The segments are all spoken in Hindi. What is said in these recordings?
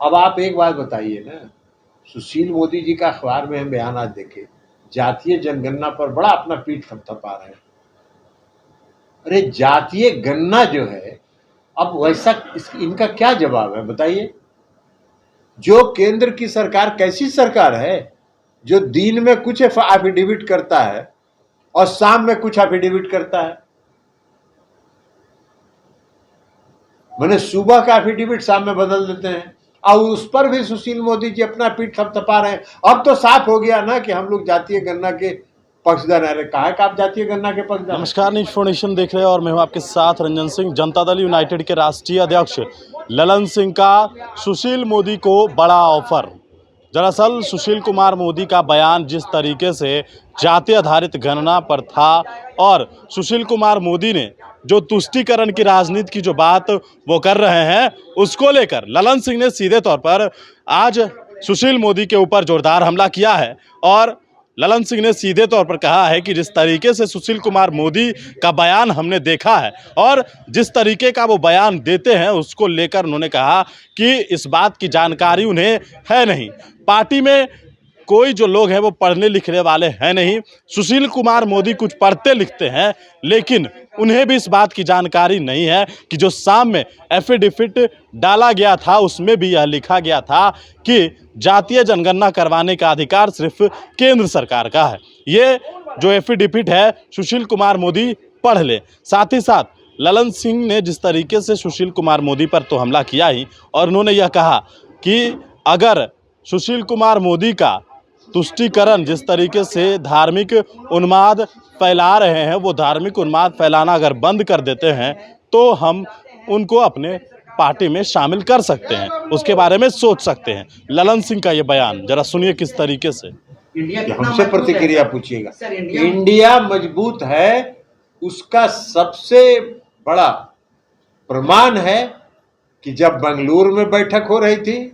अब आप एक बात बताइए ना, सुशील मोदी जी का अखबार में हम बयान आज देखे, जातीय जनगणना पर बड़ा अपना पीठ थपथपा रहे हैं। अरे जातीय गणना जो है, अब वैसा इनका क्या जवाब है बताइए। जो केंद्र की सरकार कैसी सरकार है जो दिन में कुछ एफिडेविट करता है और शाम में कुछ एफिडेविट करता है। मैंने सुबह का एफिडेविट शाम में बदल देते हैं और उस पर भी सुशील मोदी जी अपना पीठ थपथपा रहे हैं। अब तो साफ हो गया ना कि हम लोग जातीय गणना के पक्षधर है। कहा कि आप जातीय गणना के पक्षधर। नमस्कार, न्यूज फॉर नेशन देख रहे हैं और मैं हूं आपके साथ रंजन सिंह। जनता दल यूनाइटेड के राष्ट्रीय अध्यक्ष ललन सिंह का सुशील मोदी को बड़ा ऑफर। दरअसल सुशील कुमार मोदी का बयान जिस तरीके से जाति आधारित गणना पर था और सुशील कुमार मोदी ने जो तुष्टीकरण की राजनीति की जो बात वो कर रहे हैं, उसको लेकर ललन सिंह ने सीधे तौर पर आज सुशील मोदी के ऊपर जोरदार हमला किया है। और ललन सिंह ने सीधे तौर पर कहा है कि जिस तरीके से सुशील कुमार मोदी का बयान हमने देखा है और जिस तरीके का वो बयान देते हैं, उसको लेकर उन्होंने कहा कि इस बात की जानकारी उन्हें है नहीं। पार्टी में कोई जो लोग हैं वो पढ़ने लिखने वाले हैं नहीं। सुशील कुमार मोदी कुछ पढ़ते लिखते हैं, लेकिन उन्हें भी इस बात की जानकारी नहीं है कि जो शाम में एफिडेविट डाला गया था उसमें भी यह लिखा गया था कि जातीय जनगणना करवाने का अधिकार सिर्फ केंद्र सरकार का है। ये जो एफिडेविट है सुशील कुमार मोदी पढ़ ले। साथ ही साथ ललन सिंह ने जिस तरीके से सुशील कुमार मोदी पर तो हमला किया ही, और उन्होंने यह कहा कि अगर सुशील कुमार मोदी का तुष्टीकरण जिस तरीके से धार्मिक उन्माद फैला रहे हैं, वो धार्मिक उन्माद फैलाना अगर बंद कर देते हैं तो हम उनको अपने पार्टी में शामिल कर सकते हैं, उसके बारे में सोच सकते हैं। ललन सिंह का ये बयान जरा सुनिए किस तरीके से। हमसे प्रतिक्रिया पूछिएगा। इंडिया मजबूत है, उसका सबसे बड़ा प्रमाण है कि जब बेंगलुरु में बैठक हो रही थी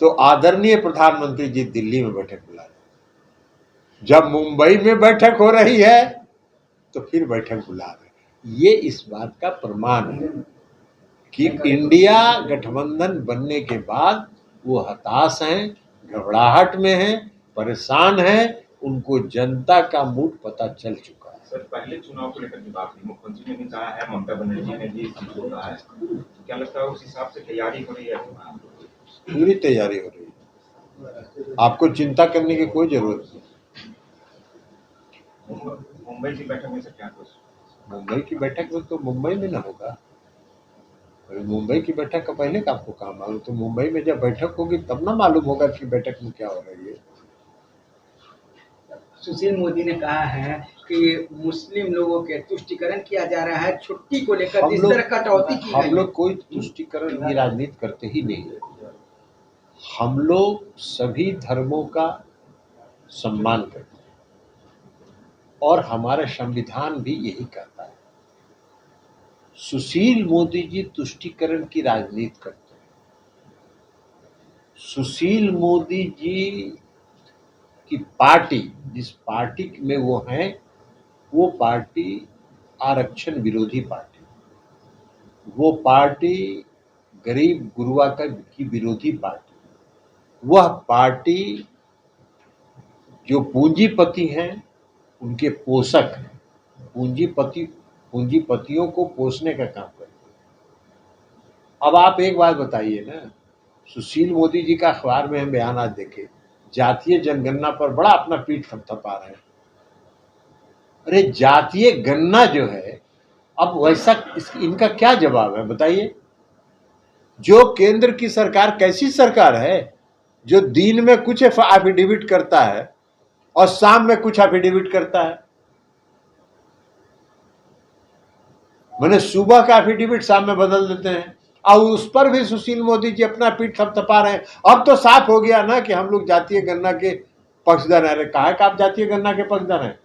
तो आदरणीय प्रधानमंत्री जी दिल्ली में बैठक बुला रहे, जब मुंबई में बैठक हो रही है तो फिर बैठक बुला रहे। ये इस बात का प्रमाण है कि इंडिया गठबंधन बनने के बाद वो हताश हैं, घबराहट में हैं, परेशान हैं, उनको जनता का मूड पता चल चुका है। सर, पहले चुनाव को लेकर की बात हुई, मुख्यमंत्री ने भी कहा है, ममता बनर्जी ने भी कहा है, क्या लगता है उस हिसाब से तैयारी हो रही है? पूरी तैयारी हो रही है, आपको चिंता करने की कोई जरूरत नहीं। मुंबई की बैठक में से क्या कुछ? मुंबई की बैठक में तो मुंबई में ना होगा, मुंबई की बैठक का पहले का आपको काम मालूम, तो मुंबई में जब बैठक होगी तब ना मालूम होगा कि बैठक में क्या हो रही है। सुशील मोदी ने कहा है कि मुस्लिम लोगों के तुष्टीकरण किया जा रहा है, छुट्टी को लेकर जिस तरह कटौती की हम लोग कोई तुष्टीकरण की राजनीति करते ही नहीं। हम लोग सभी धर्मों का सम्मान करते हैं और हमारा संविधान भी यही कहता है। सुशील मोदी जी तुष्टीकरण की राजनीति करते हैं। सुशील मोदी जी की पार्टी, जिस पार्टी में वो हैं, वो पार्टी आरक्षण विरोधी पार्टी, वो पार्टी गरीब गुरुआ की विरोधी पार्टी, वह पार्टी जो पूंजीपति हैं उनके पोषक हैं, पूंजीपतियों को पोषने का काम करते हैं। अब आप एक बात बताइए ना, सुशील मोदी जी का अखबार में हम बयान आज देखे, जातीय जनगणना पर बड़ा अपना पीठ थपथपा रहे हैं। अरे जातीय गणना जो है, अब वैसा इनका क्या जवाब है बताइए। जो केंद्र की सरकार कैसी सरकार है जो दिन में कुछ एफिडेविट करता है और शाम में कुछ एफिडेविट करता है। मैंने सुबह का एफिडेविट शाम में बदल देते हैं और उस पर भी सुशील मोदी जी अपना पीठ थपथपा रहे हैं। अब तो साफ हो गया ना कि हम लोग जातीय गणना के पक्षधर है। कहा कि आप जातीय गणना के पक्षधर हैं।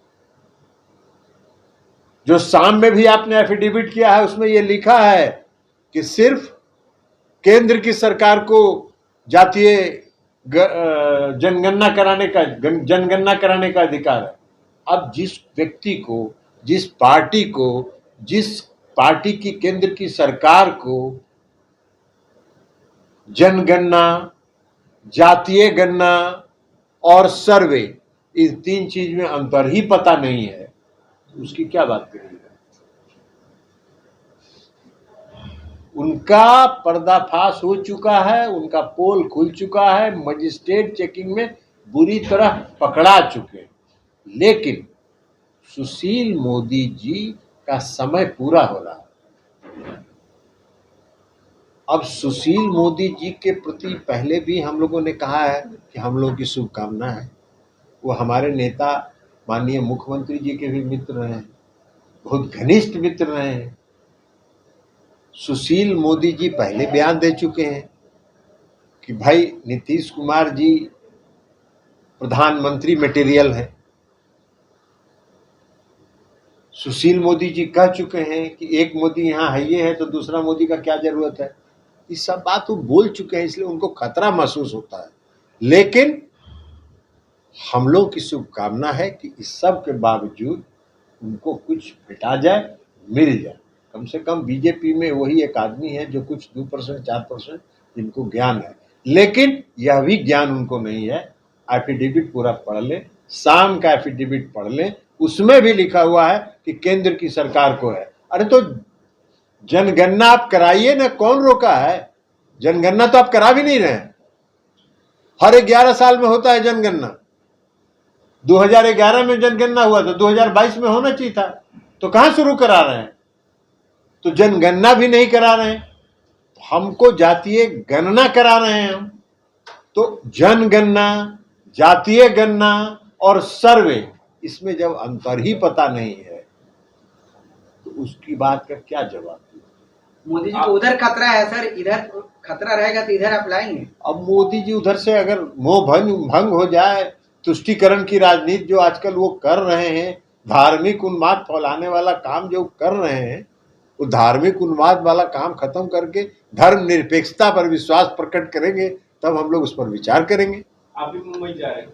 जो शाम में भी आपने एफिडेविट किया है उसमें यह लिखा है कि सिर्फ केंद्र की सरकार को जातीय जनगणना कराने का अधिकार है। अब जिस व्यक्ति को, जिस पार्टी की केंद्र की सरकार को जनगणना, जातीय गणना और सर्वे, इस 3 चीज में अंतर ही पता नहीं है, उसकी क्या बात करेंगे। उनका पर्दाफाश हो चुका है, उनका पोल खुल चुका है, मजिस्ट्रेट चेकिंग में बुरी तरह पकड़ा चुके, लेकिन सुशील मोदी जी का समय पूरा हो रहा है। अब सुशील मोदी जी के प्रति पहले भी हम लोगों ने कहा है कि हम लोगों की शुभकामना है। वो हमारे नेता माननीय मुख्यमंत्री जी के भी मित्र रहे हैं, बहुत घनिष्ठ मित्र रहे हैं। सुशील मोदी जी पहले बयान दे चुके हैं कि भाई नीतीश कुमार जी प्रधानमंत्री मटेरियल है। सुशील मोदी जी कह चुके हैं कि एक मोदी यहाँ है ये है तो दूसरा मोदी का क्या जरूरत है। ये सब बात वो बोल चुके हैं, इसलिए उनको खतरा महसूस होता है। लेकिन हम लोग की शुभकामना है कि इस सब के बावजूद उनको कुछ भेटा जाए, मिल जाए। कम से कम बीजेपी में वही एक आदमी है जो कुछ 2% 4% जिनको ज्ञान है, लेकिन यह भी ज्ञान उनको नहीं है। एफिडेविट पूरा पढ़ ले, शाम का एफिडेविट पढ़ ले, उसमें भी लिखा हुआ है कि केंद्र की सरकार को है। अरे तो जनगणना आप कराइए ना, कौन रोका है? जनगणना तो आप करा भी नहीं रहे। हर 11 साल में होता है जनगणना। 2011 में जनगणना हुआ तो 2022 में होना चाहिए था, तो कहां शुरू करा रहे हैं? तो जनगणना भी नहीं करा रहे हैं, हमको जातीय गणना करा रहे हैं हम। तो जनगणना, जातीय गणना और सर्वे, इसमें जब अंतर ही पता नहीं है तो उसकी बात का क्या जवाब? मोदी जी को उधर खतरा है सर, इधर खतरा रहेगा तो इधर आप लाएंगे। अब मोदी जी उधर से अगर मोह भंग हो जाए, तुष्टीकरण की राजनीति जो आजकल वो कर रहे हैं, धार्मिक उन्माद फैलाने वाला काम जो कर रहे हैं, वो धार्मिक उन्माद वाला काम खत्म करके धर्म निरपेक्षता पर विश्वास प्रकट करेंगे, तब हम लोग उस पर विचार करेंगे। आप भी मुंबई जा रहे हैं?